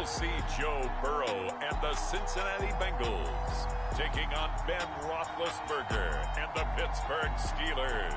we'll see Joe Burrow and the Cincinnati Bengals taking on Ben Roethlisberger and the Pittsburgh Steelers.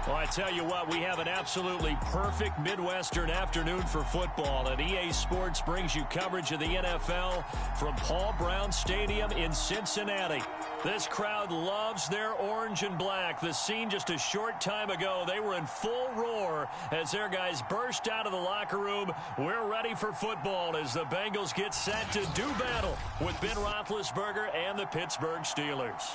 Well, I tell you what, we have an absolutely perfect Midwestern afternoon for football. And EA Sports brings you coverage of the NFL from Paul Brown Stadium in Cincinnati. This crowd loves their orange and black. The scene just a short time ago, they were in full roar as their guys burst out of the locker room. We're ready for football as the Bengals get set to do battle with Ben Roethlisberger and the Pittsburgh Steelers.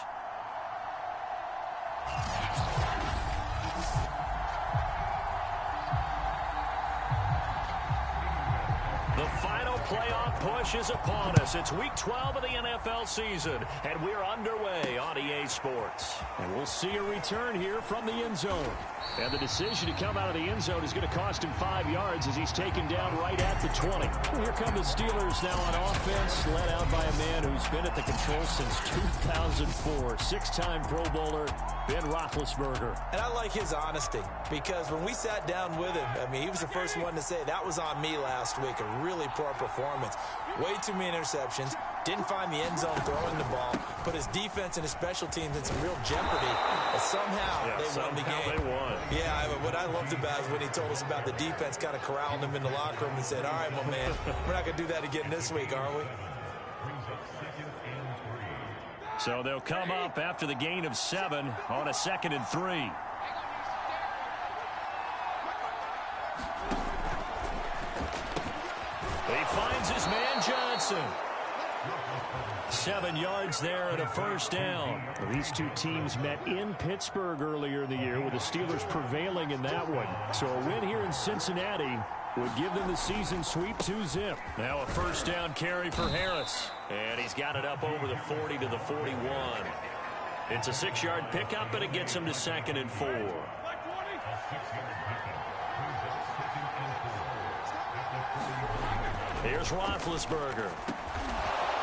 The final playoff push is upon us. It's week 12 of the NFL season, and we're underway on EA Sports. And we'll see a return here from the end zone. And the decision to come out of the end zone is going to cost him 5 yards as he's taken down right at the 20. Here come the Steelers now on offense, led out by a man who's been at the control since 2004. Six-time Pro Bowler, Ben Roethlisberger. And I like his honesty, because when we sat down with him, I mean, he was the first one to say, that was on me last week, a really poor performance. Way too many interceptions, didn't find the end zone throwing the ball, put his defense and his special teams in some real jeopardy, but somehow they won the game. They won. Yeah, but what I loved about it is when he told us about the defense kind of corralling him in the locker room and said, all right, my man, we're not going to do that again this week, are we? So they'll come up after the gain of 7 on a 2nd and 3. He finds his man Johnson. 7 yards there and a first down. Well, these two teams met in Pittsburgh earlier in the year with the Steelers prevailing in that one. So a win here in Cincinnati would give them the season sweep 2-zip. Now a first down carry for Harris. And he's got it up over the 40 to the 41. It's a 6-yard pickup, and it gets him to 2nd and 4. Here's Roethlisberger.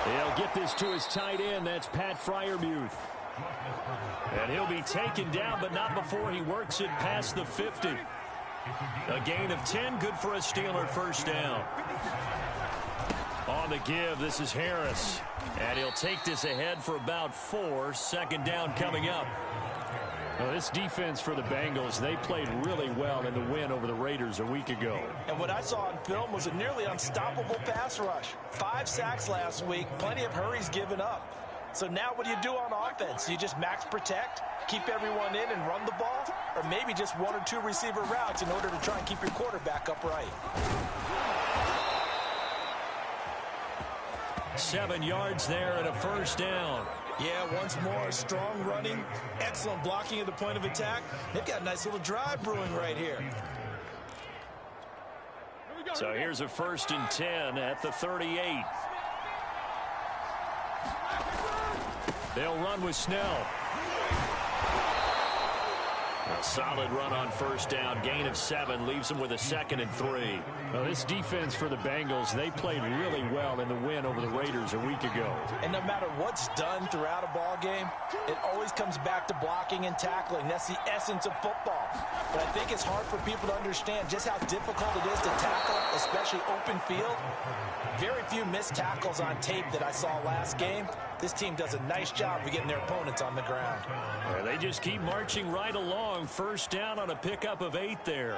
He'll get this to his tight end. That's Pat Freiermuth. And he'll be taken down, but not before he works it past the 50. A gain of 10, good for a Steeler first down. On the give, this is Harris. And he'll take this ahead for about 4. 2nd down coming up. Well, this defense for the Bengals, they played really well in the win over the Raiders a week ago. And what I saw on film was a nearly unstoppable pass rush. 5 sacks last week, plenty of hurries given up. So now what do you do on offense? You just max protect, keep everyone in and run the ball? Or maybe just 1 or 2 receiver routes in order to try and keep your quarterback upright? 7 yards there and a first down. Yeah, once more, strong running, excellent blocking at the point of attack. They've got a nice little drive brewing right here. So here's a 1st and 10 at the 38. They'll run with Snell. A solid run on first down. Gain of 7 leaves them with a 2nd and 3. Well, this defense for the Bengals, they played really well in the win over the Raiders a week ago. And no matter what's done throughout a ball game, it always comes back to blocking and tackling. That's the essence of football. But I think it's hard for people to understand just how difficult it is to tackle, especially open field. Very few missed tackles on tape that I saw last game. This team does a nice job of getting their opponents on the ground. Yeah, they just keep marching right along. First down on a pickup of 8 there.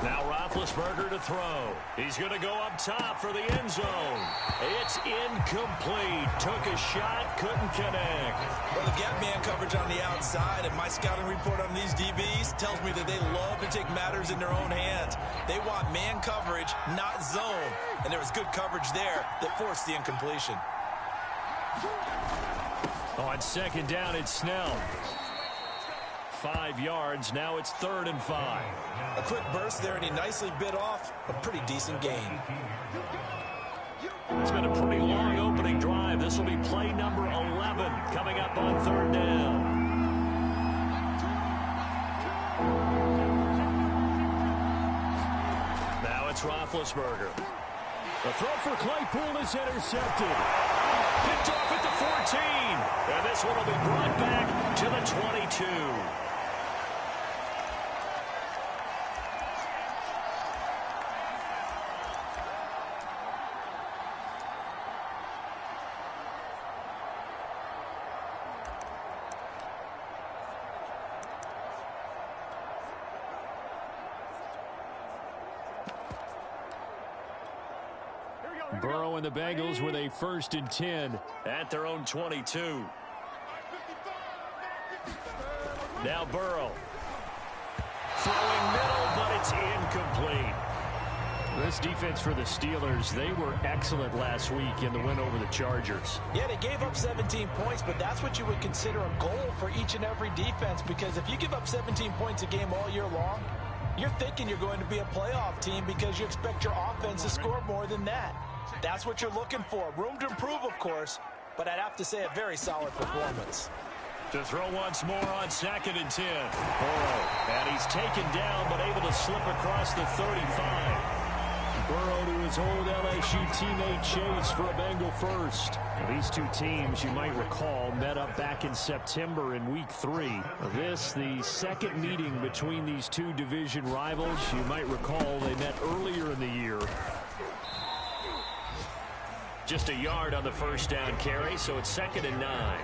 Now Roethlisberger to throw. He's going to go up top for the end zone. It's incomplete. Took a shot, couldn't connect. Well, they've got man coverage on the outside, and my scouting report on these DBs tells me that they love to take matters in their own hands. They want man coverage, not zone. And there was good coverage there that forced the incompletion. On 2nd down, it's Snell. 5 yards. Now it's 3rd and 5. A quick burst there, and he nicely bit off a pretty decent gain. It's been a pretty long opening drive. This will be play number 11 coming up on 3rd down. Now it's Roethlisberger. The throw for Claypool is intercepted. Picked off at the 14. And this one will be brought back to the 22. Burrow and the Bengals with a 1st and 10 at their own 22. Now Burrow. Throwing middle, but it's incomplete. This defense for the Steelers, they were excellent last week in the win over the Chargers. Yeah, they gave up 17 points, but that's what you would consider a goal for each and every defense, because if you give up 17 points a game all year long, you're thinking you're going to be a playoff team because you expect your offense to score more than that. That's what you're looking for. Room to improve, of course, but I'd have to say a very solid performance. To throw once more on 2nd and 10. Burrow, and he's taken down, but able to slip across the 35. Burrow to his old LSU teammate Chase for a Bengal first. These two teams, you might recall, met up back in September in Week 3. This, the second meeting between these two division rivals. You might recall they met earlier in the year. Just a yard on the 1st down carry, so it's 2nd and 9.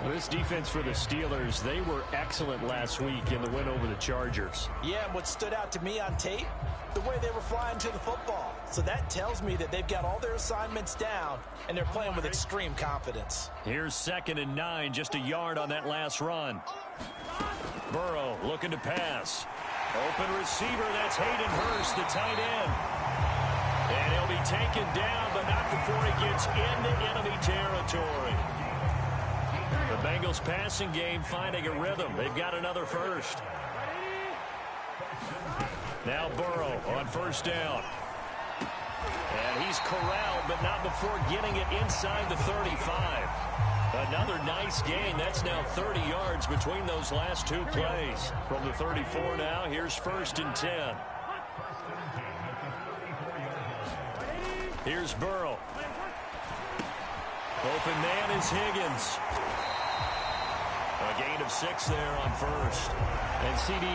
This defense for the Steelers, they were excellent last week in the win over the Chargers. Yeah, and what stood out to me on tape, the way they were flying to the football. So that tells me that they've got all their assignments down, and they're playing with extreme confidence. Here's 2nd and 9, just a yard on that last run. Burrow looking to pass. Open receiver, that's Hayden Hurst, the tight end. And he'll be taken down, but not before he gets into enemy territory. The Bengals passing game finding a rhythm. They've got another first. Now Burrow on 1st down. And he's corralled, but not before getting it inside the 35. Another nice gain. That's now 30 yards between those last two plays. From the 34 now, here's 1st and 10. Here's Burrow. Open man is Higgins. A gain of 6 there on 1st. And CD,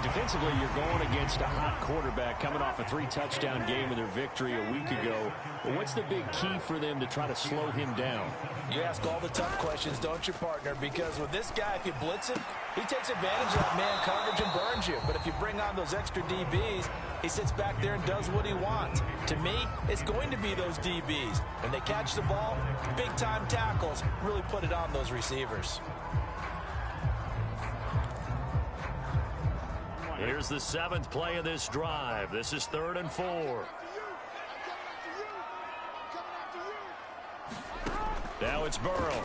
defensively, you're going against a hot quarterback coming off a 3-touchdown game with their victory a week ago. But what's the big key for them to try to slow him down? You ask all the tough questions, don't you, partner? Because with this guy, if you blitz him, he takes advantage of that man coverage and burns you. But if you bring on those extra DBs, he sits back there and does what he wants. To me, it's going to be those DBs. When they catch the ball, big-time tackles really put it on those receivers. Here's the 7th play of this drive. This is 3rd and 4. Now it's Burrow.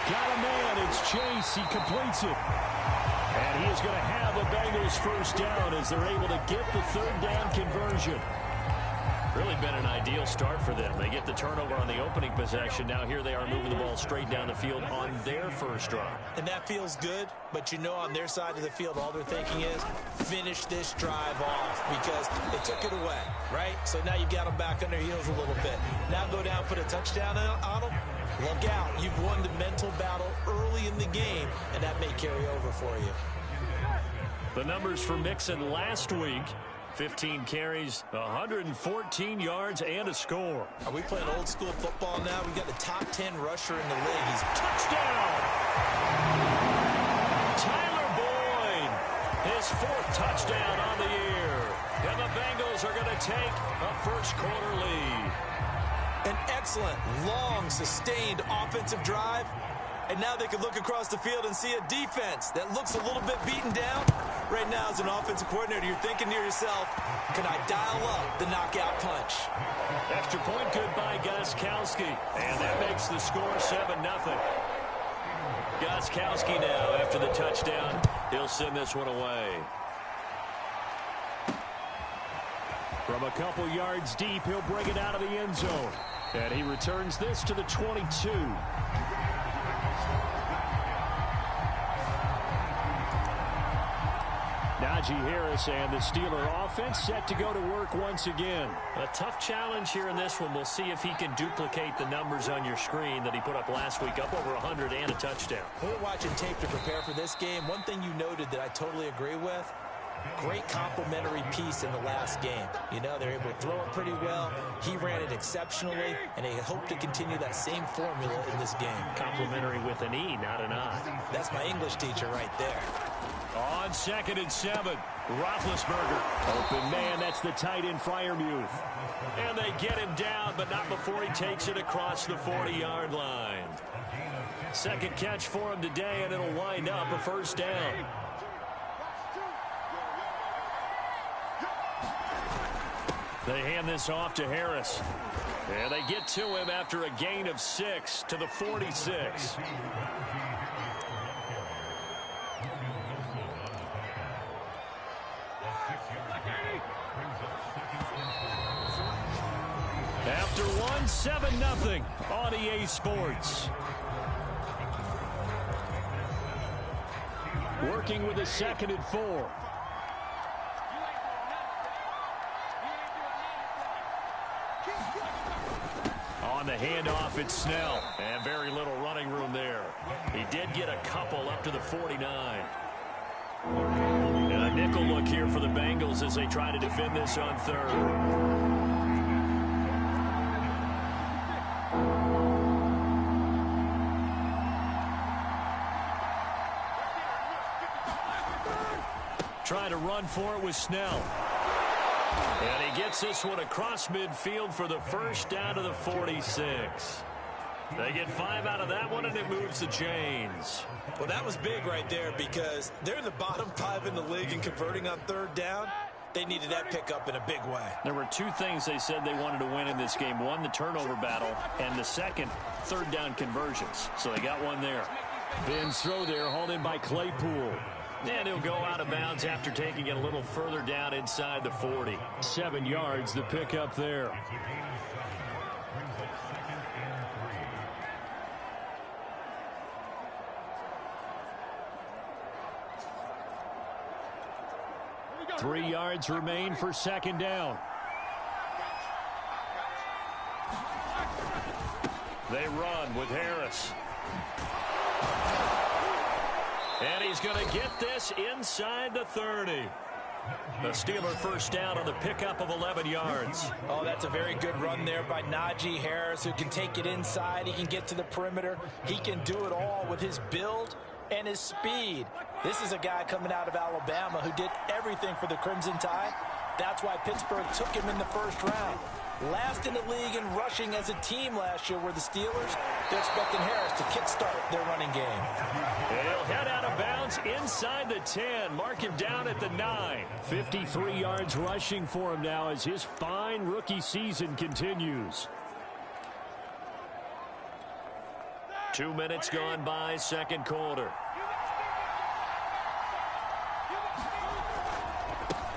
Got a man. It's Chase. He completes it. And he is going to have a Bengals 1st down as they're able to get the 3rd down conversion. Really been an ideal start for them. They get the turnover on the opening possession. Now here they are moving the ball straight down the field on their first drive. And that feels good, but you know on their side of the field all they're thinking is finish this drive off because they took it away, right? So now you've got them back on their heels a little bit. Now go down, put a touchdown on them. Look out. You've won the mental battle early in the game, and that may carry over for you. The numbers for Mixon last week. 15 carries, 114 yards, and a score. Are we playing old school football now? We got the top 10 rusher in the league. He's touchdown! Tyler Boyd, his 4th touchdown on the year. And the Bengals are going to take a first-quarter lead. An excellent, long, sustained offensive drive. And now they can look across the field and see a defense that looks a little bit beaten down. Right now, as an offensive coordinator, you're thinking to yourself, can I dial up the knockout punch? Extra point good by Gostkowski. And that makes the score 7-0. Gostkowski now, after the touchdown, he'll send this one away. From a couple yards deep, he'll bring it out of the end zone. And he returns this to the 22. Now Najee Harris, and the Steeler offense set to go to work once again. A tough challenge here in this one. We'll see if he can duplicate the numbers on your screen that he put up last week, up over 100 and a touchdown. When we're watching tape to prepare for this game, one thing you noted that I totally agree with, great complementary piece in the last game. You know, they're able to throw it pretty well. He ran it exceptionally, and they hope to continue that same formula in this game. Complimentary with an E, not an I. That's my English teacher right there. On 2nd and 7, Roethlisberger. Open man, that's the tight end Freiermuth. And they get him down, but not before he takes it across the 40-yard line. Second catch for him today, and it'll wind up a first down. They hand this off to Harris. And they get to him after a gain of 6 to the 46. After one, 7-0 on EA Sports. Working with a 2nd and 4. On the handoff, it's Snell. And very little running room there. He did get a couple up to the 49. And a nickel look here for the Bengals as they try to defend this on 3rd. Trying to run for it with Snell. And he gets this one across midfield for the first down to the 46. They get 5 out of that one, and it moves the chains. Well, that was big right there because they're in the bottom 5 in the league and converting on 3rd down. They needed that pickup in a big way. There were 2 things they said they wanted to win in this game. One, the turnover battle, and the second, 3rd down conversions. So they got one there. Ben's throw there, hauled in by Claypool. And he'll go out of bounds after taking it a little further down inside the 40. 7 yards, the pickup there. Three yards remain for 2nd down. They run with Harris. And he's going to get this inside the 30. The Steeler first down on the pickup of 11 yards. Oh, that's a very good run there by Najee Harris, who can take it inside. He can get to the perimeter. He can do it all with his build and his speed. This is a guy coming out of Alabama who did everything for the Crimson Tide. That's why Pittsburgh took him in the first round. Last in the league in rushing as a team last year were the Steelers. They're expecting Harris to kickstart their running game. He'll head out of bounds inside the 10. Mark him down at the 9. 53 yards rushing for him now as his fine rookie season continues. 2 minutes gone by, 2nd quarter.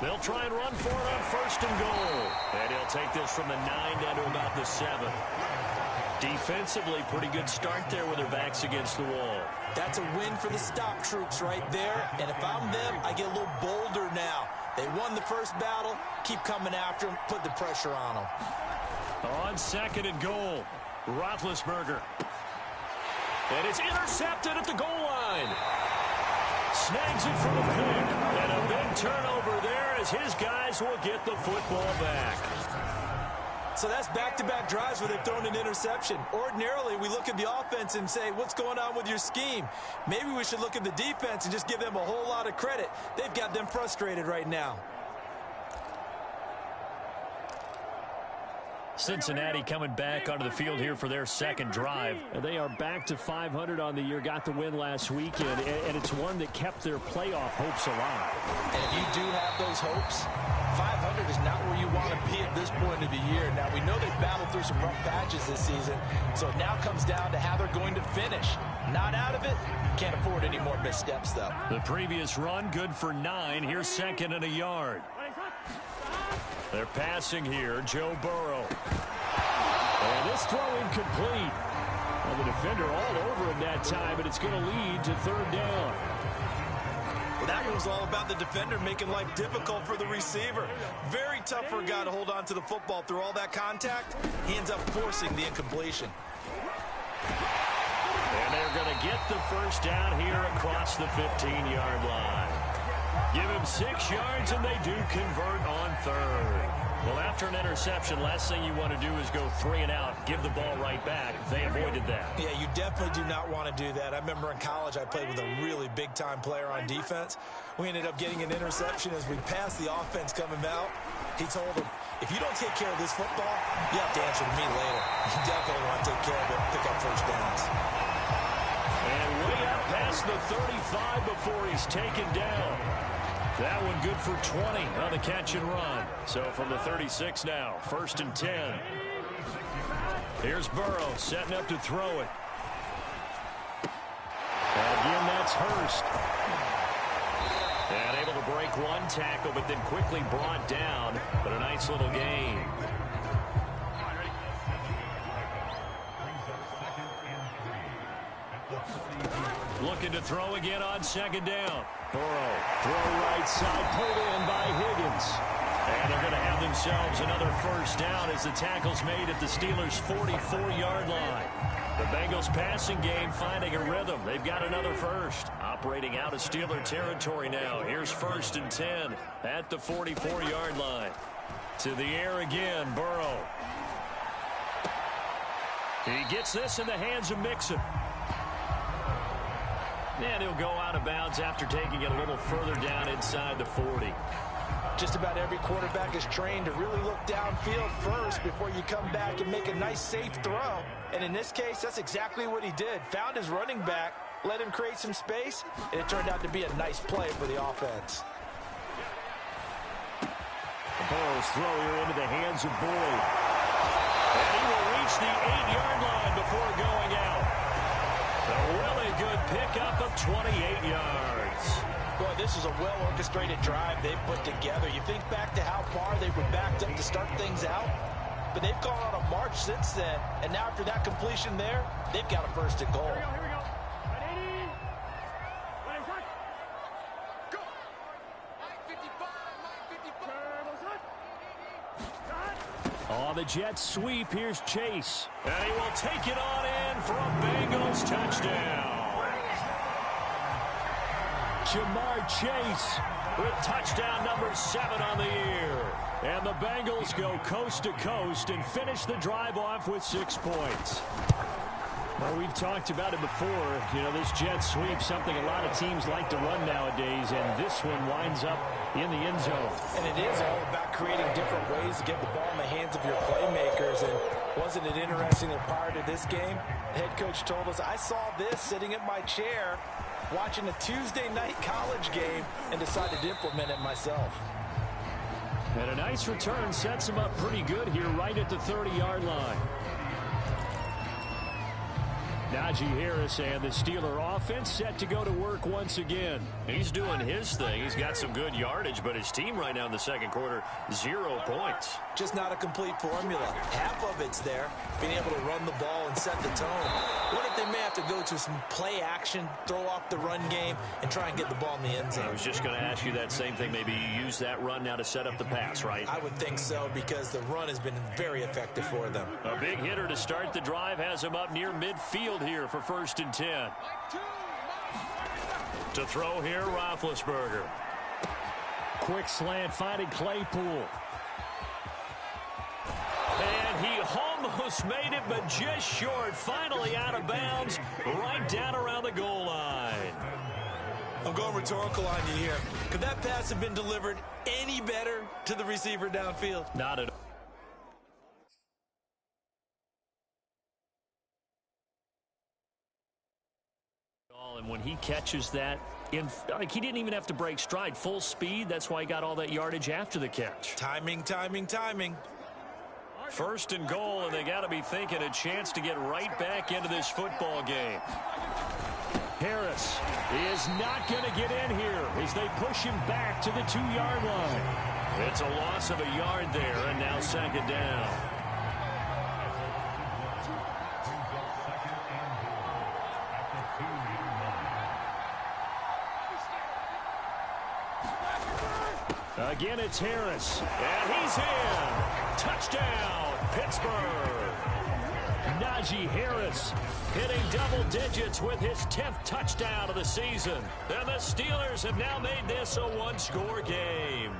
They'll try and run for it on 1st and goal. And he'll take this from the 9 down to about the 7. Defensively, pretty good start there with their backs against the wall. That's a win for the stop troops right there. And if I'm them, I get a little bolder now. They won the first battle. Keep coming after them. Put the pressure on them. On 2nd and goal, Roethlisberger. And it's intercepted at the goal line. Snags it for the pick. And a big turnover there as his guys will get the football back. So that's back-to-back drives where they've thrown an interception. Ordinarily, we look at the offense and say, what's going on with your scheme? Maybe we should look at the defense and just give them a whole lot of credit. They've got them frustrated right now. Cincinnati coming back onto the field here for their 2nd drive. And they are back to 500 on the year. Got the win last weekend, and it's one that kept their playoff hopes alive. And if you do have those hopes, 500 is not where you want to be at this point of the year. Now, we know they've battled through some rough patches this season, so it now comes down to how they're going to finish. Not out of it. Can't afford any more missteps, though. The previous run, good for 9. Here's 2nd and a yard. They're passing here, Joe Burrow. And this throw incomplete. Well, the defender all over him that time, but it's going to lead to 3rd down. Well, that was all about the defender making life difficult for the receiver. Very tough for a guy to hold on to the football through all that contact. He ends up forcing the incompletion. And they're going to get the first down here across the 15-yard line. Give him 6 yards, and they do convert on third. Well, after an interception, last thing you want to do is go 3 and out, give the ball right back. They avoided that. Yeah, you definitely do not want to do that. I remember in college I played with a really big-time player on defense. We ended up getting an interception as we passed the offense coming out. He told him, if you don't take care of this football, you have to answer to me later. You definitely want to take care of it and pick up first downs. And way up past the 35 before he's taken down. That one good for 20 on the catch and run. So from the 36 now, 1st and 10. Here's Burrow setting up to throw it. Again, that's Hurst. And able to break one tackle, but then quickly brought down. But a nice little gain. Looking to throw again on 2nd down. Burrow, throw right side, pulled in by Higgins. And they're going to have themselves another first down as the tackle's made at the Steelers' 44-yard line. The Bengals passing game finding a rhythm. They've got another first. Operating out of Steeler territory now. Here's 1st and 10 at the 44-yard line. To the air again, Burrow. He gets this in the hands of Mixon. And he'll go out of bounds after taking it a little further down inside the 40. Just about every quarterback is trained to really look downfield first before you come back and make a nice, safe throw. And in this case, that's exactly what he did. Found his running back, let him create some space, and it turned out to be a nice play for the offense. Burrow's throw here into the hands of Boyd. And he will reach the 8-yard line before going out. A really good pickup of 28 yards. Boy, this is a well-orchestrated drive they've put together. You think back to how far they were backed up to start things out, but they've gone on a march since then, and now after that completion there, they've got a 1st and goal. Here we go. Ready? Go. On the jet sweep, here's Chase. And he will take it on in for a Bengals touchdown. Jamar Chase with touchdown number 7 on the year. And the Bengals go coast to coast and finish the drive off with 6 points. Well, we've talked about it before. You know, this jet sweep, something a lot of teams like to run nowadays, and this one winds up in the end zone. And it is all about creating different ways to get the ball in the hands of your playmakers. And wasn't it interesting that prior to this game, the head coach told us, I saw this sitting at my chair watching a Tuesday night college game and decided to implement it myself. And a nice return sets him up pretty good here right at the 30-yard line. Najee Harris and the Steeler offense set to go to work once again. He's doing his thing. He's got some good yardage, but his team right now in the second quarter, 0 points. Just not a complete formula. Half of it's there, being able to run the ball and set the tone. What if they may have to go to some play action, throw off the run game, and try and get the ball in the end zone? I was just going to ask you that same thing. Maybe you use that run now to set up the pass, right? I would think so, because the run has been very effective for them. A big hitter to start the drive has him up near midfield here for 1st and 10. To throw here, Roethlisberger. Quick slant finding Claypool. And he almost made it, but just short. Finally out of bounds, right down around the goal line. I'm going rhetorical on you here. Could that pass have been delivered any better to the receiver downfield? Not at all. And when he catches that, like he didn't even have to break stride. Full speed, that's why he got all that yardage after the catch. Timing, timing, timing. 1st and goal, and they got to be thinking a chance to get right back into this football game. Harris is not going to get in here as they push him back to the 2-yard line. It's a loss of a yard there, and now 2nd down. Again, it's Harris. And he's in. Touchdown, Pittsburgh. Najee Harris hitting double digits with his 10th touchdown of the season. And the Steelers have now made this a one-score game.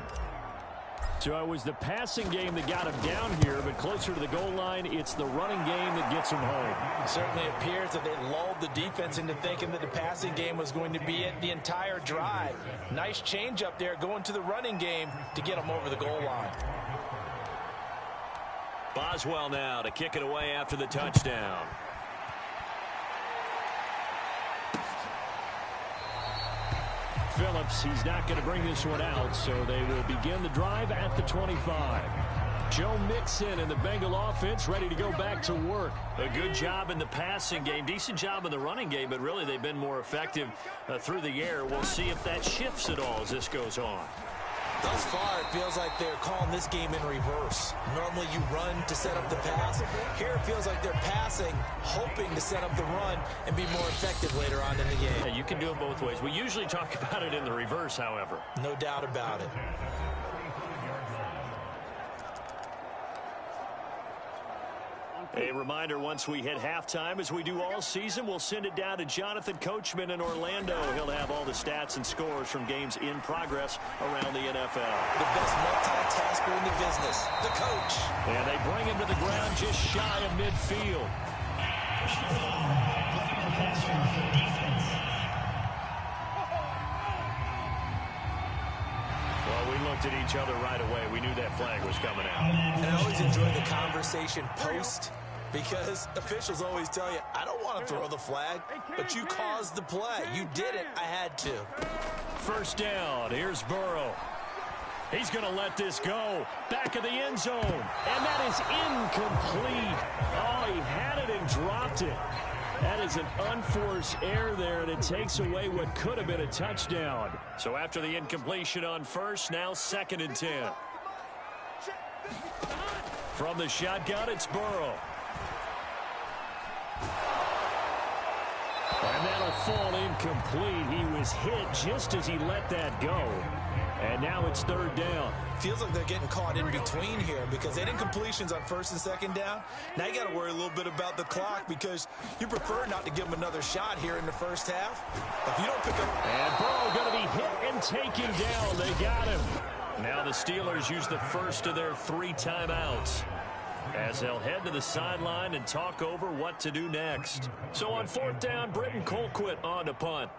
So it was the passing game that got him down here, but closer to the goal line, it's the running game that gets him home. It certainly appears that they lulled the defense into thinking that the passing game was going to be it the entire drive. Nice change up there going to the running game to get him over the goal line. Boswell now to kick it away after the touchdown. Phillips, he's not going to bring this one out, so they will begin the drive at the 25. Joe Mixon and the Bengal offense ready to go back to work. A good job in the passing game, decent job in the running game, but really they've been more effective through the air. We'll see if that shifts at all as this goes on. Thus far, it feels like they're calling this game in reverse. Normally you run to set up the pass. Here it feels like they're passing, hoping to set up the run and be more effective later on in the game. Yeah, you can do it both ways. We usually talk about it in the reverse, however. No doubt about it. A reminder, once we hit halftime, as we do all season, we'll send it down to Jonathan Coachman in Orlando. He'll have all the stats and scores from games in progress around the NFL. The best multitasker in the business, the coach. And they bring him to the ground just shy of midfield. Well, we looked at each other right away. We knew that flag was coming out. And I always enjoy the conversation post, because officials always tell you, I don't want to throw the flag, but you caused the play. You did it. I had to. First down. Here's Burrow. He's going to let this go. Back of the end zone. And that is incomplete. Oh, he had it and dropped it. That is an unforced error there, and it takes away what could have been a touchdown. So after the incompletion on first, now 2nd and 10. From the shotgun, it's Burrow. And that'll fall incomplete. He was hit just as he let that go. And now it's 3rd down. Feels like they're getting caught in between here because they did incompletions on 1st and 2nd down. Now you got to worry a little bit about the clock because you prefer not to give them another shot here in the first half. If you don't pick up... And Burrow going to be hit and taken down. They got him. Now the Steelers use the first of their 3 timeouts as they'll head to the sideline and talk over what to do next. So on 4th down, Britton Colquitt on to punt.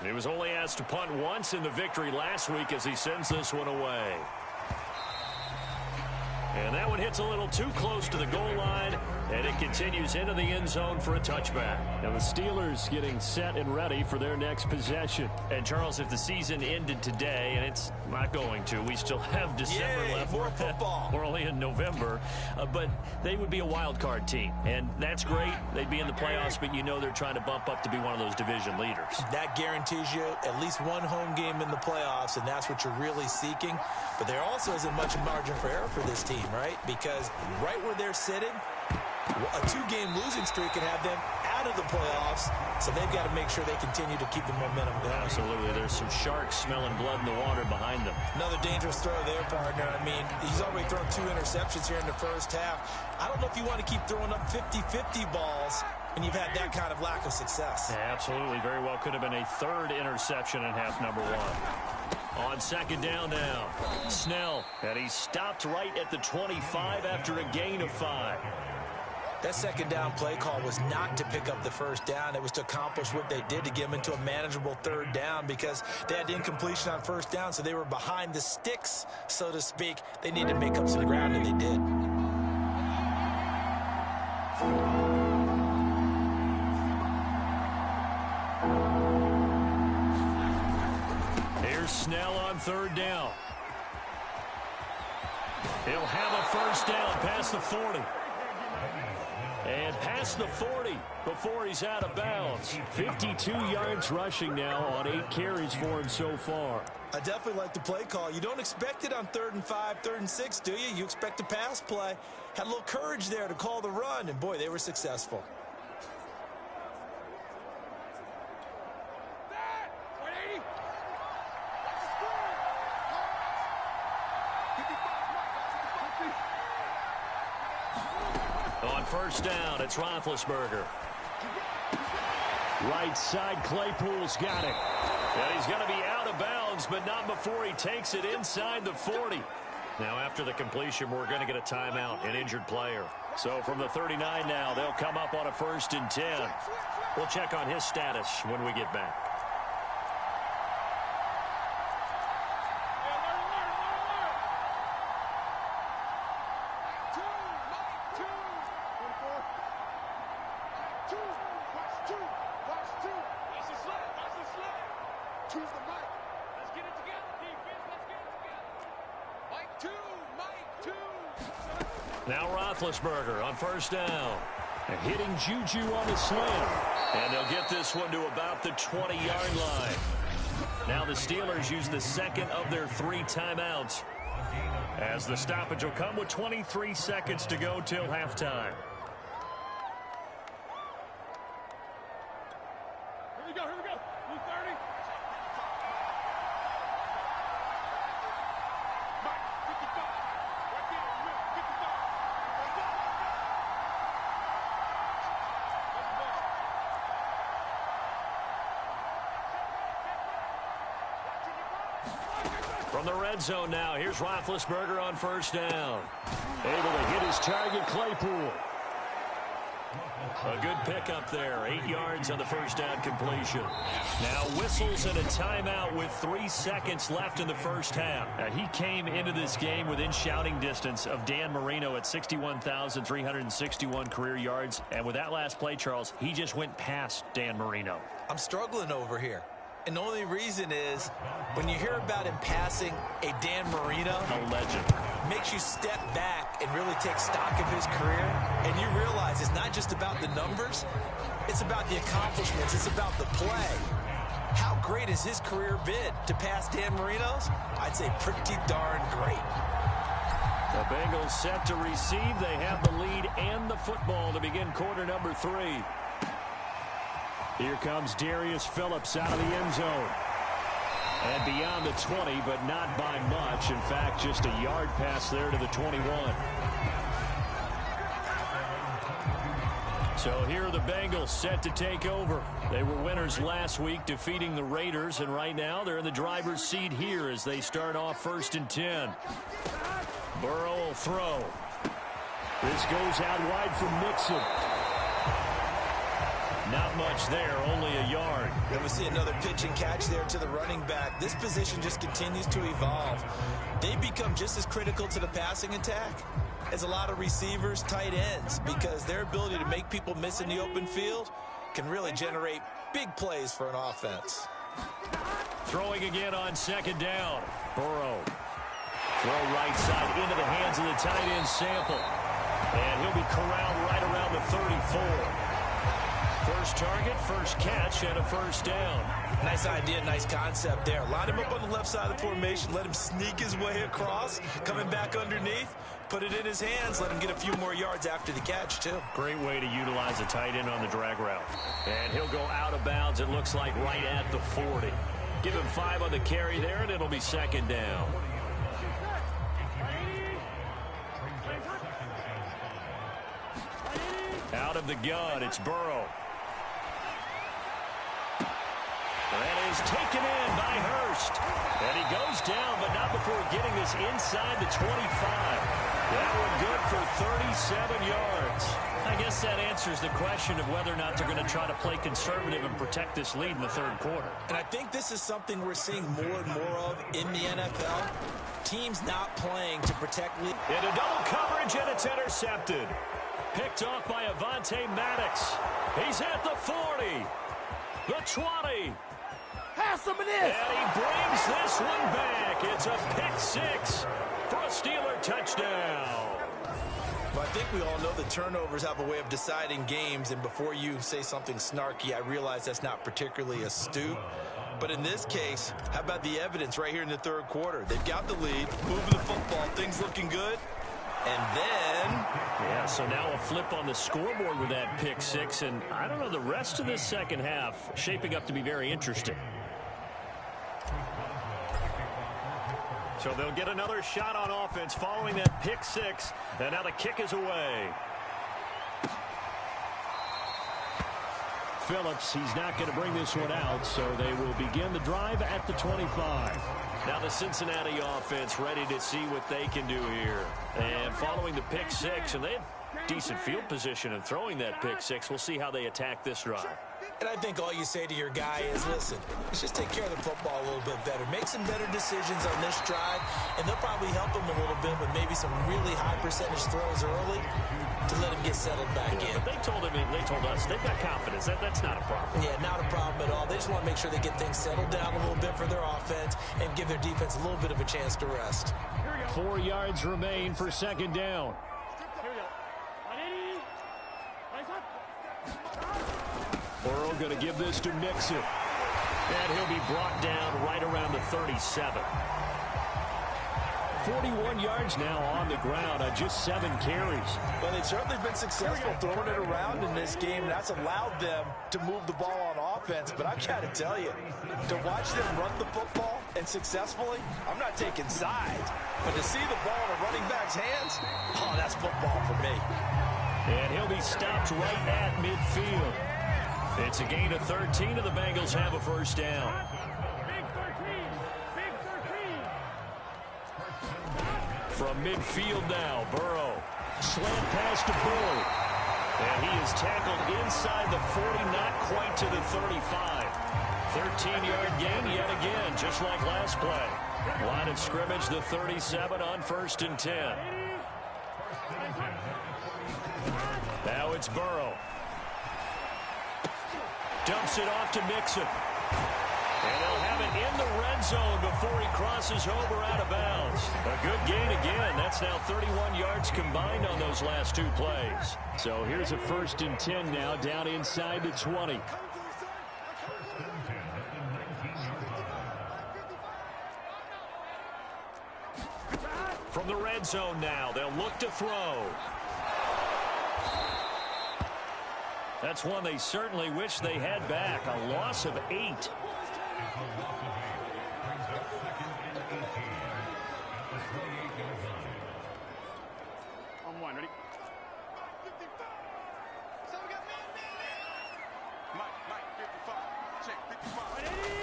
He was only asked to punt once in the victory last week as he sends this one away. And that one hits a little too close to the goal line, and it continues into the end zone for a touchback. Now the Steelers getting set and ready for their next possession. And Charles, if the season ended today, and it's not going to, we still have December left. More football. We're only in November, but they would be a wild card team, and that's great. They'd be in the playoffs, but you know they're trying to bump up to be one of those division leaders. That guarantees you at least one home game in the playoffs, and that's what you're really seeking. But there also isn't much margin for error for this team, right? Because right where they're sitting, a 2-game losing streak can have them out of the playoffs, so they've got to make sure they continue to keep the momentum going. Absolutely. There's some sharks smelling blood in the water behind them. Another dangerous throw there, partner. I mean, he's already thrown 2 interceptions here in the first half. I don't know if you want to keep throwing up 50-50 balls and you've had that kind of lack of success. Yeah, absolutely. Very well could have been a 3rd interception in half number 1. On 2nd down now, Snell, and he stopped right at the 25 after a gain of 5. That 2nd down play call was not to pick up the 1st down. It was to accomplish what they did to get them into a manageable 3rd down because they had the incompletion on 1st down, so they were behind the sticks, so to speak. They needed to make up some ground, and they did. Here's Snell on 3rd down. He'll have a 1st down past the 40. And past the 40 before he's out of bounds. 52 yards rushing now on 8 carries for him so far. I definitely like the play call. You don't expect it on 3rd and 5, 3rd and 6, do you? You expect a pass play. Had a little courage there to call the run, and boy, they were successful. On first down, it's Roethlisberger. Right side, Claypool's got it. And he's going to be out of bounds, but not before he takes it inside the 40. Now, after the completion, we're going to get a timeout, an injured player. So from the 39 now, they'll come up on a 1st and 10. We'll check on his status when we get back. Now Roethlisberger on first down. And hitting Juju on the slam. And they'll get this one to about the 20-yard line. Now the Steelers use the second of their 3 timeouts, as the stoppage will come with 23 seconds to go till halftime. Here we go. 30. From the red zone now, here's Roethlisberger on first down. Able to hit his target, Claypool. A good pickup there, 8 yards on the first down completion. Now whistles and a timeout with 3 seconds left in the first half. And he came into this game within shouting distance of Dan Marino at 61,361 career yards. And with that last play, Charles, he just went past Dan Marino. I'm struggling over here. And the only reason is when you hear about him passing a Dan Marino, A legend. makes you step back and really take stock of his career. And you realize it's not just about the numbers. It's about the accomplishments. It's about the play. How great has his career been to pass Dan Marino's? I'd say pretty darn great. The Bengals set to receive. They have the lead and the football to begin quarter number 3. Here comes Darius Phillips out of the end zone. And beyond the 20, but not by much. In fact, just a yard pass there to the 21. So here are the Bengals set to take over. They were winners last week, defeating the Raiders, and right now they're in the driver's seat here as they start off 1st and 10. Burrow will throw. This goes out wide for Mixon. Not much there, only a yard. Then we see another pitch and catch there to the running back. This position just continues to evolve. They become just as critical to the passing attack as a lot of receivers, tight ends, because their ability to make people miss in the open field can really generate big plays for an offense. Throwing again on 2nd down. Burrow. Throw right side into the hands of the tight end Sample. And he'll be corralled right around the 34. First target, first catch, and a first down. Nice idea, nice concept there. Line him up on the left side of the formation, let him sneak his way across, coming back underneath, put it in his hands, let him get a few more yards after the catch, too. Great way to utilize a tight end on the drag route. And he'll go out of bounds, it looks like, right at the 40. Give him 5 on the carry there, and it'll be 2nd down. Out of the gun, it's Burrow. That is taken in by Hurst. And he goes down, but not before getting this inside the 25. That one good for 37 yards. I guess that answers the question of whether or not they're going to try to play conservative and protect this lead in the 3rd quarter. And I think this is something we're seeing more and more of in the NFL. Teams not playing to protect lead. Into double coverage, and it's intercepted. Picked off by Avonte Maddox. He's at the 40. The 20. Pass him it is. And he brings this one back. It's a pick 6 for a Steeler touchdown. Well, I think we all know the turnovers have a way of deciding games, and before you say something snarky, I realize that's not particularly astute. But in this case, how about the evidence right here in the 3rd quarter? They've got the lead, moving the football, things looking good. And then... Yeah, so now a flip on the scoreboard with that pick 6, and I don't know, the rest of this 2nd half shaping up to be very interesting. So they'll get another shot on offense following that pick 6, and now the kick is away. Phillips. He's not going to bring this one out, so they will begin the drive at the 25. Now the Cincinnati offense ready to see what they can do here. And following the pick six, and they have decent field position in throwing that pick six. We'll see how they attack this drive. And I think all you say to your guy is, listen, let's just take care of the football a little bit better. Make some better decisions on this drive, and they'll probably help him a little bit with maybe some really high percentage throws early to let him get settled back in. But they told us they've got confidence. That's not a problem. Yeah, not a problem at all. They just want to make sure they get things settled down a little bit for their offense and give their defense a little bit of a chance to rest. 4 yards remain for second down. Burrow going to give this to Mixon. And he'll be brought down right around the 37. 41 yards now on the ground on just 7 carries. Well, they've certainly been successful throwing it around in this game, and that's allowed them to move the ball on offense. But I've got to tell you, to watch them run the football and successfully, I'm not taking sides. But to see the ball in a running back's hands, oh, that's football for me. And he'll be stopped right at midfield. It's a gain of 13, and the Bengals have a first down. From midfield now, Burrow. Slant pass to Burrow. And he is tackled inside the 40, not quite to the 35. 13-yard gain yet again, just like last play. Line of scrimmage, the 37 on 1st and 10. Now it's Burrow. Dumps it off to Mixon. And they'll have it in the red zone before he crosses over out of bounds. A good gain again. That's now 31 yards combined on those last 2 plays. So here's a 1st and 10 now down inside the 20. From the red zone now, they'll look to throw. That's one they certainly wish they had back. A loss of 8. On 1, ready?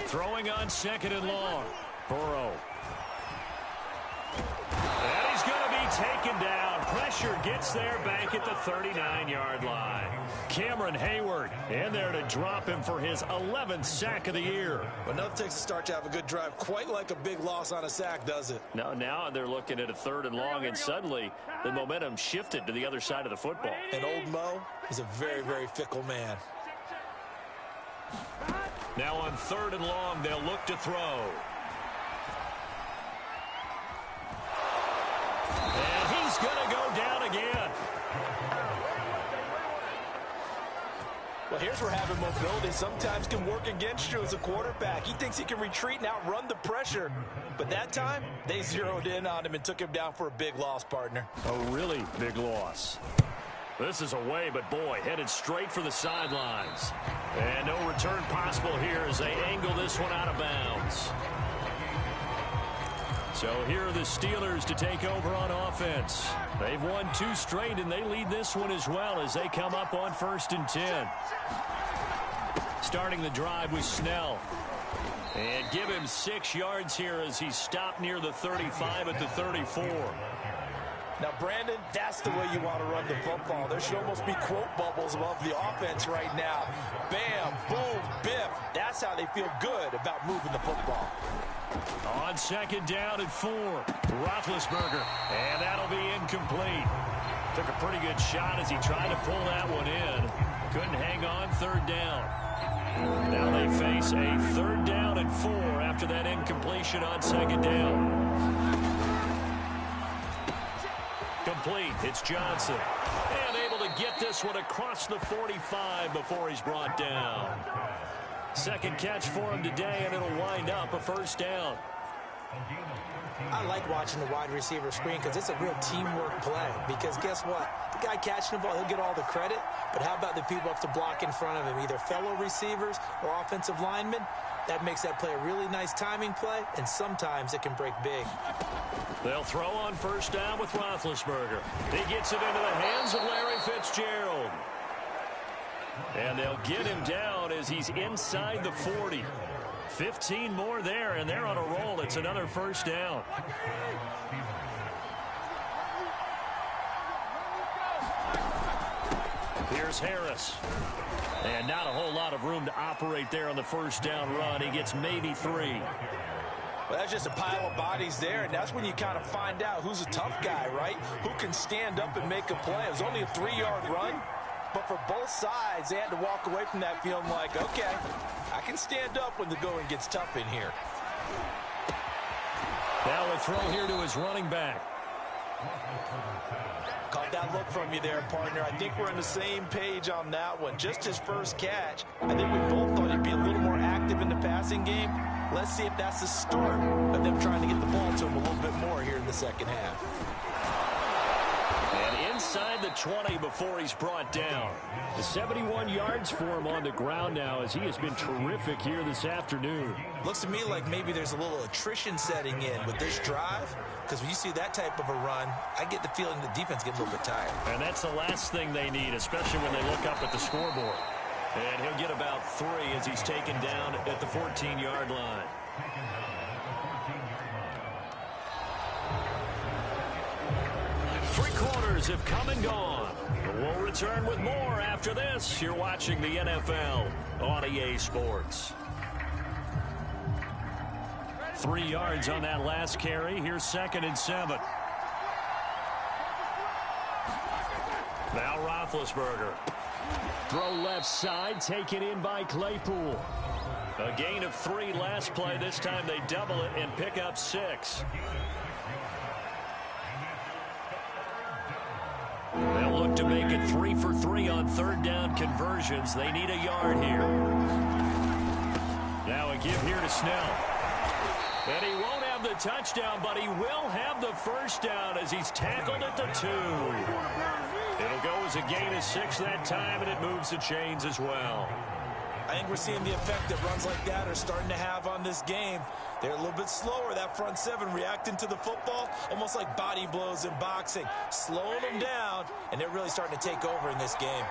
Throwing on 2nd and long. Burrow. And he's going to be taken down. Pressure gets there back at the 39-yard line. Cameron Hayward in there to drop him for his 11th sack of the year. But nothing takes a start to have a good drive quite like a big loss on a sack, does it? Now they're looking at a 3rd and long, and suddenly the momentum shifted to the other side of the football. And old Mo is a very, very fickle man. Now on 3rd and long, they'll look to throw. And he's going to go down again. Well, here's where having mobility sometimes can work against you as a quarterback. He thinks he can retreat and outrun the pressure. But that time, they zeroed in on him and took him down for a big loss, partner. A really big loss. This is away, but boy, headed straight for the sidelines. And no return possible here as they angle this one out of bounds. So here are the Steelers to take over on offense. They've won 2 straight, and they lead this one as well as they come up on 1st and 10. Starting the drive with Snell. And give him 6 yards here as he's stopped near the 35 at the 34. Now, Brandon, that's the way you want to run the football. There should almost be quote bubbles above the offense right now. Bam, boom, biff. That's how they feel good about moving the football. On 2nd down and 4, Roethlisberger. And that'll be incomplete. Took a pretty good shot as he tried to pull that one in. Couldn't hang on 3rd down. Now they face a 3rd down and 4 after that incompletion on 2nd down. Complete. It's Johnson. And able to get this one across the 45 before he's brought down. 2nd catch for him today, and it'll wind up a 1st down. I like watching the wide receiver screen because it's a real teamwork play. Because guess what? The guy catching the ball, he'll get all the credit. But how about the people who have to block in front of him, either fellow receivers or offensive linemen? That makes that play a really nice timing play, and sometimes it can break big. They'll throw on 1st down with Roethlisberger. He gets it into the hands of Larry Fitzgerald. And they'll get him down as he's inside the 40. 15 more there, and they're on a roll. It's another first down. Here's Harris. And not a whole lot of room to operate there on the first down run. He gets maybe 3. Well, that's just a pile of bodies there, and that's when you kind of find out who's a tough guy, right? Who can stand up and make a play. It was only a 3-yard run, but for both sides, they had to walk away from that feeling like, okay, I can stand up when the going gets tough in here. Now a throw here to his running back. Caught that look from you there, partner. I think we're on the same page on that one. Just his first catch. I think we both thought he'd be a little more active in the passing game. Let's see if that's the start of them trying to get the ball to him a little bit more here in the second half. And inside the 20 before he's brought down. The 71 yards for him on the ground now as he has been terrific here this afternoon. Looks to me like maybe there's a little attrition setting in with this drive, because when you see that type of a run, I get the feeling the defense gets a little bit tired. And that's the last thing they need, especially when they look up at the scoreboard. And he'll get about 3 as he's taken down at the 14-yard line. Three quarters have come and gone. We'll return with more after this. You're watching the NFL on EA Sports. 3 yards on that last carry. Here's 2nd and 7. Now Roethlisberger. Throw left side, taken in by Claypool. A gain of 3 last play. This time they double it and pick up 6. They'll look to make it 3 for 3 on 3rd down conversions. They need a yard here. Now a give here to Snell. And he won't have the touchdown, but he will have the first down as he's tackled at the 2. It'll go as a gain of 6 that time, and it moves the chains as well. I think we're seeing the effect that runs like that are starting to have on this game. They're a little bit slower, that front 7, reacting to the football, almost like body blows in boxing, slowing them down, and they're really starting to take over in this game.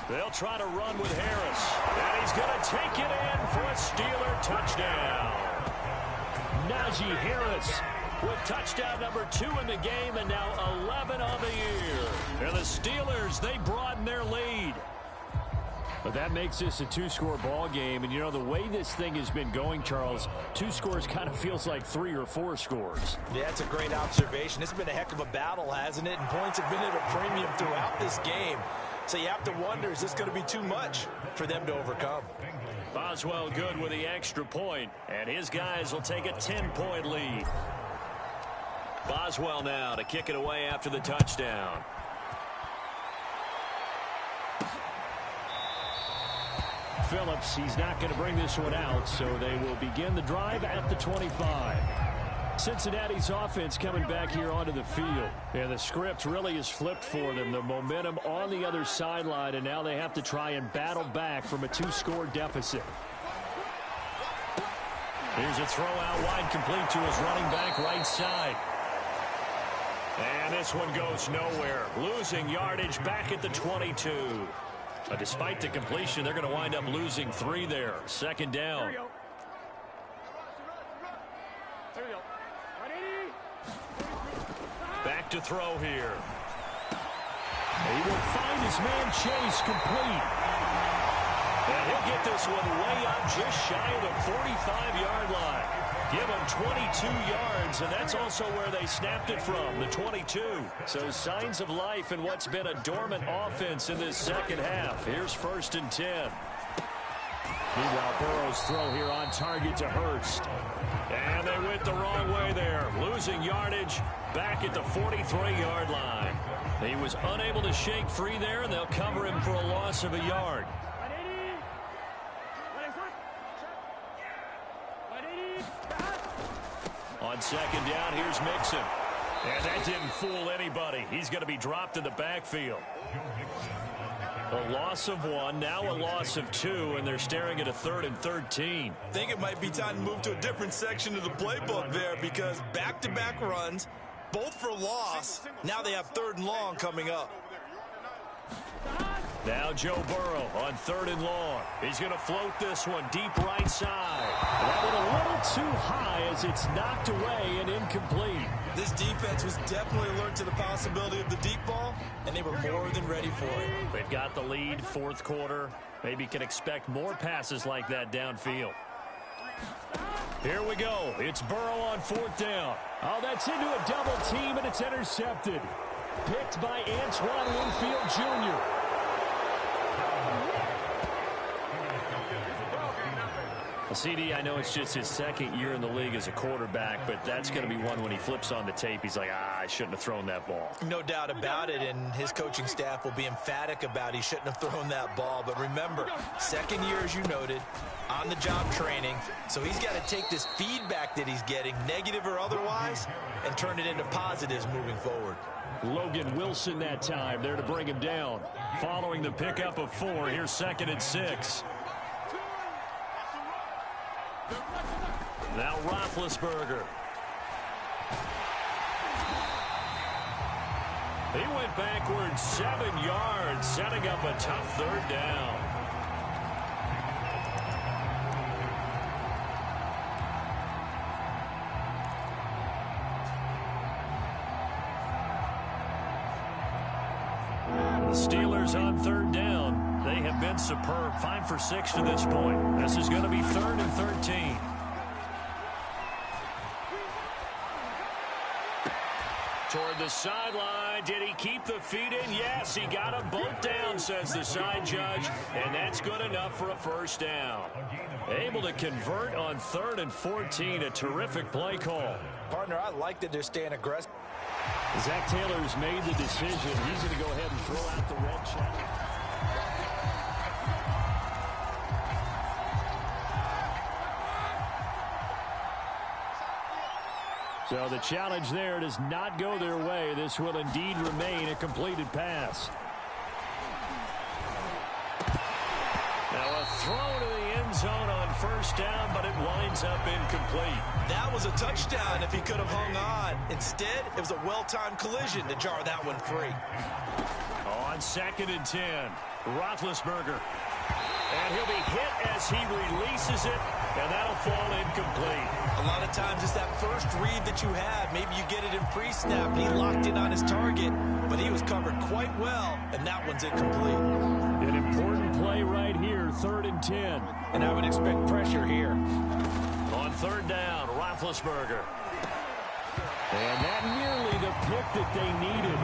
They'll try to run with Harris, and he's going to take it in for a Steeler touchdown. Najee Harris with touchdown number 2 in the game, and now 11 on the year. And the Steelers, they broaden their lead. But that makes this a 2-score ball game. And, you know, the way this thing has been going, Charles, 2 scores kind of feels like 3 or 4 scores. Yeah, that's a great observation. It's been a heck of a battle, hasn't it? And points have been at a premium throughout this game. So you have to wonder, is this going to be too much for them to overcome? Boswell good with the extra point, and his guys will take a 10-point lead. Boswell now to kick it away after the touchdown. Phillips, he's not going to bring this one out, so they will begin the drive at the 25. Cincinnati's offense coming back here onto the field. And the script really is flipped for them. The momentum on the other sideline, and now they have to try and battle back from a 2-score deficit. Here's a throw out wide, complete to his running back right side. And this one goes nowhere. Losing yardage back at the 22. Despite the completion, they're going to wind up losing 3 there. 2nd down. Back to throw here. He will find his man Chase complete. And he'll get this one way up just shy of the 45-yard line. Give him 22 yards, and that's also where they snapped it from, the 22. So signs of life in what's been a dormant offense in this second half. Here's 1st and 10. Meanwhile, Burrow's throw here on target to Hurst. And they went the wrong way there. Losing yardage back at the 43-yard line. He was unable to shake free there, and they'll cover him for a loss of a yard. On 2nd down, here's Mixon. And that didn't fool anybody. He's going to be dropped in the backfield. A loss of 1, now a loss of 2, and they're staring at a 3rd and 13. I think it might be time to move to a different section of the playbook there, because back-to-back runs, both for loss. Now they have 3rd and long coming up. Now Joe Burrow on 3rd and long. He's going to float this one deep right side. That one a little too high as it's knocked away and incomplete. This defense was definitely alert to the possibility of the deep ball, and they were more than ready for it. They've got the lead, 4th quarter. Maybe can expect more passes like that downfield. Here we go. It's Burrow on 4th down. Oh, that's into a double team, and it's intercepted. Picked by Antoine Winfield Jr. CD, I know it's just his 2nd year in the league as a quarterback, but that's going to be one when he flips on the tape. He's like, I shouldn't have thrown that ball. No doubt about it, and his coaching staff will be emphatic about he shouldn't have thrown that ball. But remember, 2nd year, as you noted, on-the-job training, so he's got to take this feedback that he's getting, negative or otherwise, and turn it into positives moving forward. Logan Wilson that time there to bring him down. Following the pickup of 4, here's 2nd and 6. Now Roethlisberger. He went backwards 7 yards, setting up a tough 3rd down. The Steelers on 3rd down. They have been superb. 5 for 6 to this point. This is going to be 3rd and 13. Toward the sideline. Did he keep the feet in? Yes, he got them both down, says the side judge, and that's good enough for a 1st down. Able to convert on 3rd and 14. A terrific play call. Partner, I like that they're staying aggressive. Zach Taylor's made the decision. He's going to go ahead and throw out the red challenge. So the challenge there does not go their way. This will indeed remain a completed pass. Now a throw to the end zone on 1st down, but it winds up incomplete. That was a touchdown if he could have hung on. Instead, it was a well-timed collision to jar that one free. On 2nd and 10, Roethlisberger. And he'll be hit as he releases it, and that'll fall incomplete. A lot of times it's that first read that you have. Maybe you get it in pre-snap, and he locked in on his target, but he was covered quite well, and that one's incomplete. An important play right here, 3rd and 10. And I would expect pressure here. On 3rd down, Roethlisberger. And that nearly the pick that they needed.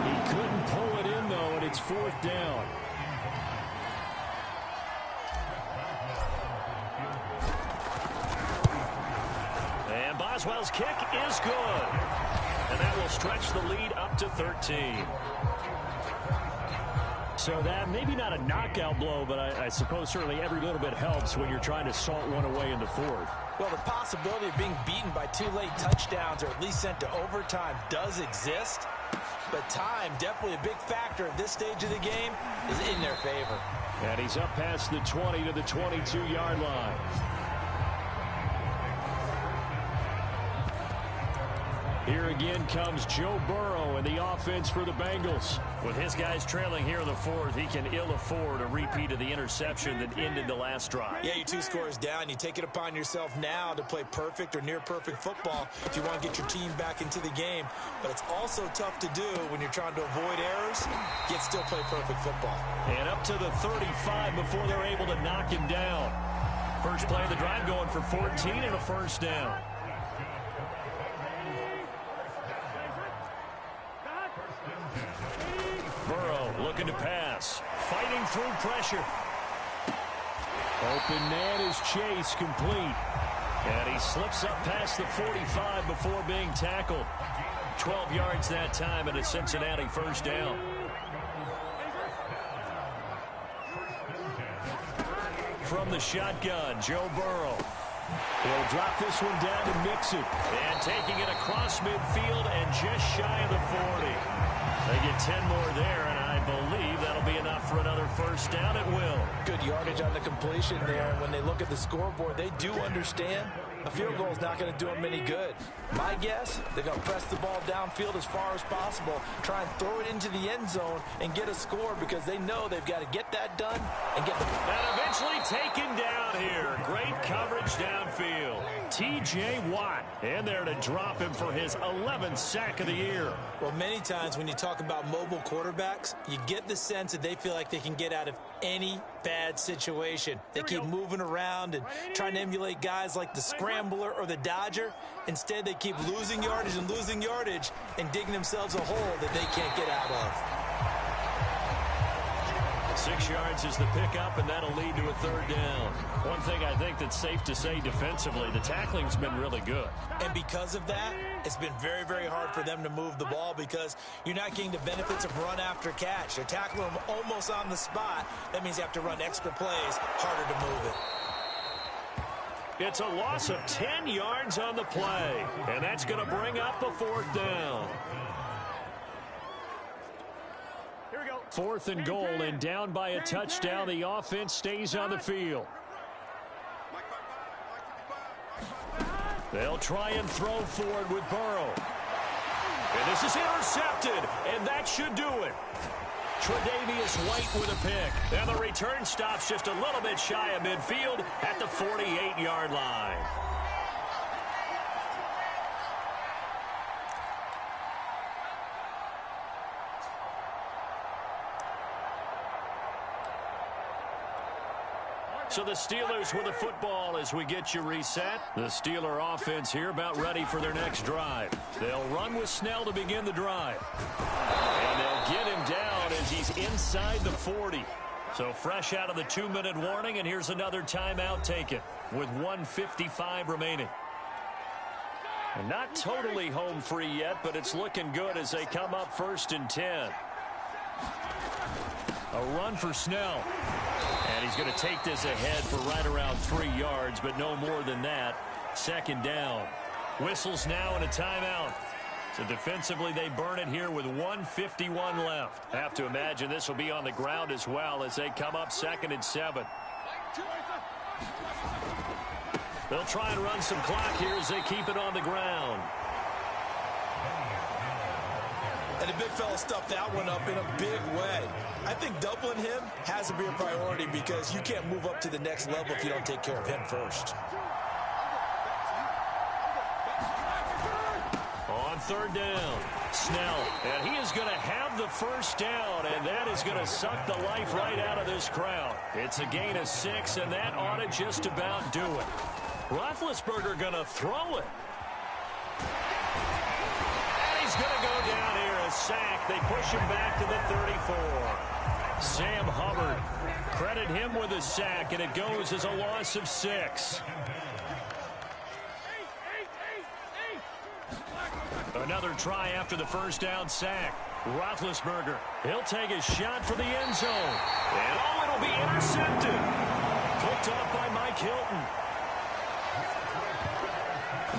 He couldn't pull it in, though, and it's 4th down. And Boswell's kick is good. And that will stretch the lead up to 13. So that maybe not a knockout blow, but I suppose certainly every little bit helps when you're trying to salt one away in the 4th. Well, the possibility of being beaten by 2 late touchdowns or at least sent to overtime does exist. But time, definitely a big factor at this stage of the game, is in their favor. And he's up past the 20 to the 22-yard line. Here again comes Joe Burrow and the offense for the Bengals. With his guys trailing here in the 4th, he can ill afford a repeat of the interception that ended the last drive. Yeah, you're 2 scores down. You take it upon yourself now to play perfect or near-perfect football if you want to get your team back into the game. But it's also tough to do when you're trying to avoid errors, yet still play perfect football. And up to the 35 before they're able to knock him down. First play of the drive going for 14 and a 1st down. Burrow looking to pass. Fighting through pressure. Open man is Chase, complete. And he slips up past the 45 before being tackled. 12 yards that time and a Cincinnati 1st down. From the shotgun, Joe Burrow. He'll drop this one down to mix it. And taking it across midfield and just shy of the 40. They get 10 more there, and I believe that'll be enough for another 1st down. It will. Good yardage on the completion there. When they look at the scoreboard, they do understand A field goal is not going to do them any good. My guess, they're going to press the ball downfield as far as possible, try and throw it into the end zone and get a score because they know they've got to get that done and get the... And eventually taken down here. Great coverage downfield. T.J. Watt in there to drop him for his 11th sack of the year. Well, many times when you talk about mobile quarterbacks, you get the sense that they feel like they can get out of any bad situation. They keep moving around and trying to emulate guys like the Scrambler or the Dodger. Instead, they keep losing yardage and digging themselves a hole that they can't get out of. 6 yards is the pickup, and that'll lead to a third down. One thing I think that's safe to say defensively, the tackling's been really good. And because of that, it's been very, very hard for them to move the ball because you're not getting the benefits of run after catch. They're tackling them almost on the spot. That means you have to run extra plays, harder to move it. It's a loss of 10 yards on the play, and that's going to bring up a fourth down. 4th and goal, and down by a touchdown. The offense stays on the field. They'll try and throw forward with Burrow. And this is intercepted, and that should do it. Tre'Davious White with a pick. And the return stops just a little bit shy of midfield at the 48-yard line. So the Steelers with the football as we get you reset. The Steeler offense here about ready for their next drive. They'll run with Snell to begin the drive. And they'll get him down as he's inside the 40. So fresh out of the 2-minute warning, and here's another timeout taken with 1:55 remaining. And not totally home free yet, but it's looking good as they come up 1st and 10. A run for Snell. And he's going to take this ahead for right around 3 yards, but no more than that. 2nd down. Whistles now and a timeout. So defensively, they burn it here with 1:51 left. Have to imagine this will be on the ground as well as they come up 2nd and 7. They'll try and run some clock here as they keep it on the ground. And the big fella stuffed that one up in a big way. I think doubling him has to be a priority because you can't move up to the next level if you don't take care of him first. On 3rd down, Snell. And he is going to have the 1st down, and that is going to suck the life right out of this crowd. It's a gain of 6, and that ought to just about do it. Roethlisberger going to throw it. And he's going to go down here, a sack. They push him back to the 34. Sam Hubbard, credit him with a sack, and it goes as a loss of 6. Another try after the 1st down sack. Roethlisberger, he'll take a shot for the end zone. And oh, it'll be intercepted. Picked off by Mike Hilton.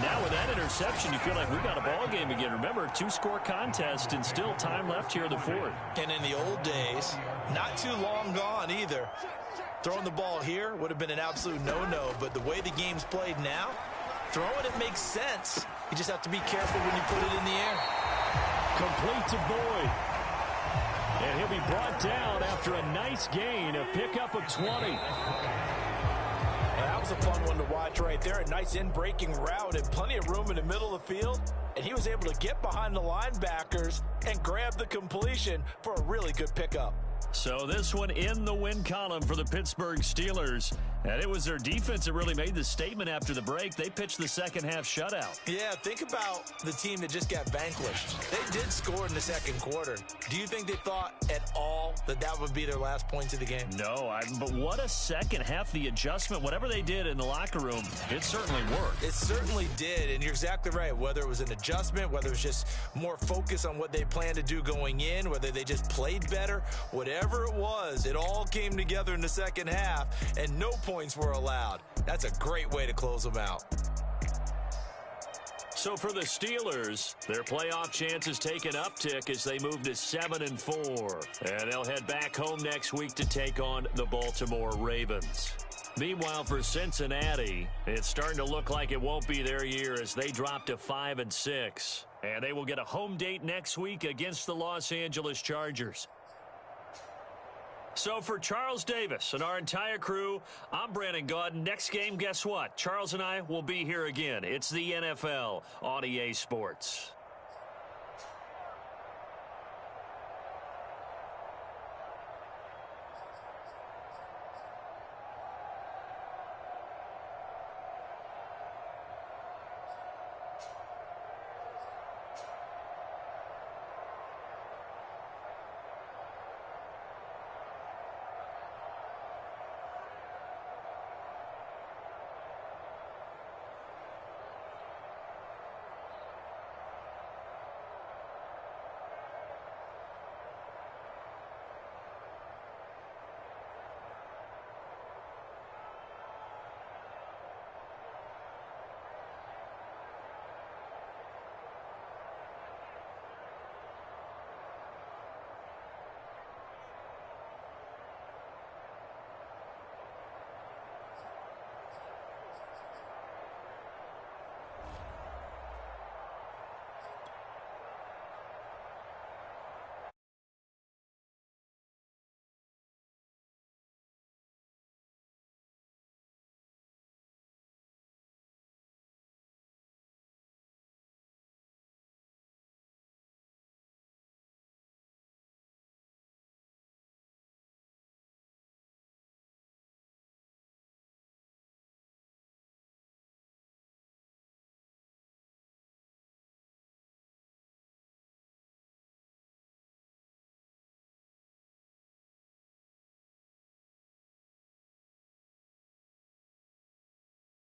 Now with that interception, you feel like we've got a ball game again. Remember, 2-score contest and still time left here in the 4th. And in the old days, not too long gone either. Throwing the ball here would have been an absolute no-no, but the way the game's played now, throwing it makes sense. You just have to be careful when you put it in the air. Complete to Boyd. And he'll be brought down after a nice gain, a pickup of 20. That was a fun one to watch right there. A nice in-breaking route and plenty of room in the middle of the field. And he was able to get behind the linebackers and grab the completion for a really good pickup. So this one in the win column for the Pittsburgh Steelers. And it was their defense that really made the statement after the break. They pitched the second-half shutout. Yeah, think about the team that just got vanquished. They did score in the 2nd quarter. Do you think they thought at all that that would be their last points of the game? No, but what a second half. The adjustment, whatever they did in the locker room, it certainly worked. It certainly did, and you're exactly right. Whether it was an adjustment, whether it was just more focus on what they planned to do going in, whether they just played better, whatever it was, it all came together in the 2nd half, and no points were allowed. That's a great way to close them out. So for the Steelers, their playoff chances take an uptick as they move to 7-4. And they'll head back home next week to take on the Baltimore Ravens. Meanwhile, for Cincinnati, it's starting to look like it won't be their year as they drop to 5-6. And they will get a home date next week against the Los Angeles Chargers. So for Charles Davis and our entire crew, I'm Brandon Gaudin. Next game, guess what? Charles and I will be here again. It's the NFL on EA Sports.